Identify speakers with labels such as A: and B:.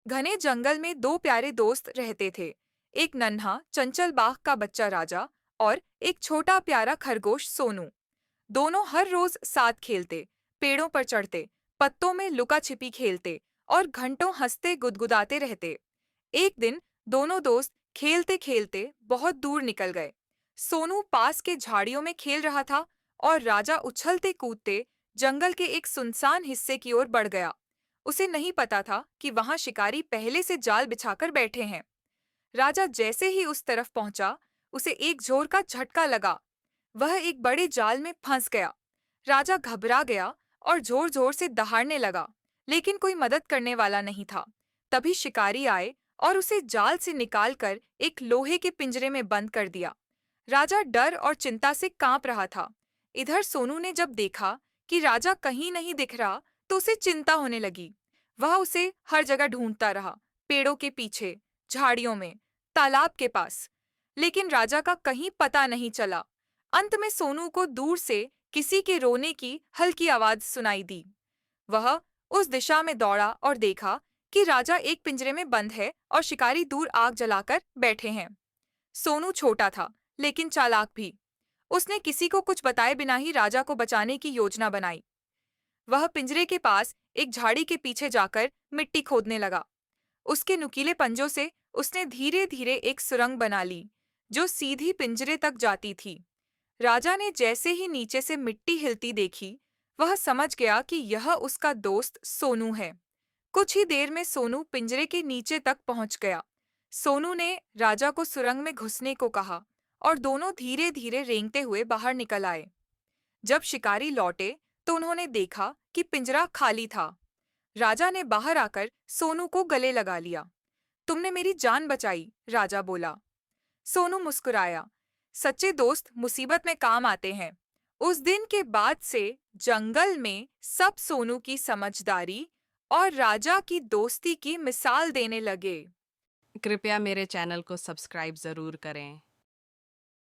A: घने जंगल में दो प्यारे दोस्त रहते थे। एक नन्हा चंचल बाघ का बच्चा राजा और एक छोटा प्यारा खरगोश सोनू। दोनों हर रोज साथ खेलते, पेड़ों पर चढ़ते, पत्तों में लुका छिपी खेलते और घंटों हंसते गुदगुदाते रहते। एक दिन दोनों दोस्त खेलते खेलते बहुत दूर निकल गए। सोनू पास के झाड़ियों में खेल रहा था और राजा उछलते कूदते जंगल के एक सुनसान हिस्से की ओर बढ़ गया। उसे नहीं पता था कि वहां शिकारी पहले से जाल बिछाकर बैठे हैं। राजा जैसे ही उस तरफ पहुंचा, उसे एक जोर का झटका लगा। वह एक बड़े जाल में फंस गया। राजा घबरा गया और जोर जोर से दहाड़ने लगा, लेकिन कोई मदद करने वाला नहीं था। तभी शिकारी आए और उसे जाल से निकालकर एक लोहे के पिंजरे में बंद कर दिया। राजा डर और चिंता से कांप रहा था। इधर सोनू ने जब देखा कि राजा कहीं नहीं दिख रहा, तो उसे चिंता होने लगी। वह उसे हर जगह ढूंढता रहा, पेड़ों के पीछे, झाड़ियों में, तालाब के पास, लेकिन राजा का कहीं पता नहीं चला। अंत में सोनू को दूर से किसी के रोने की हल्की आवाज सुनाई दी। वह उस दिशा में दौड़ा और देखा कि राजा एक पिंजरे में बंद है और शिकारी दूर आग जलाकर बैठे हैं। सोनू छोटा था, लेकिन चालाक भी। उसने किसी को कुछ बताए बिना ही राजा को बचाने की योजना बनाई। वह पिंजरे के पास एक झाड़ी के पीछे जाकर मिट्टी खोदने लगा। उसके नुकीले पंजों से उसने धीरे धीरे एक सुरंग बना ली, जो सीधी पिंजरे तक जाती थी। राजा ने जैसे ही नीचे से मिट्टी हिलती देखी, वह समझ गया कि यह उसका दोस्त सोनू है। कुछ ही देर में सोनू पिंजरे के नीचे तक पहुंच गया। सोनू ने राजा को सुरंग में घुसने को कहा और दोनों धीरे धीरे रेंगते हुए बाहर निकल आए। जब शिकारी लौटे तो उन्होंने देखा कि पिंजरा खाली था। राजा ने बाहर आकर सोनू को गले लगा लिया। तुमने मेरी जान बचाई, राजा बोला। सोनू मुस्कुराया। सच्चे दोस्त मुसीबत में काम आते हैं। उस दिन के बाद से जंगल में सब सोनू की समझदारी और राजा की दोस्ती की मिसाल देने लगे।
B: कृपया मेरे चैनल को सब्सक्राइब ज़रूर करें।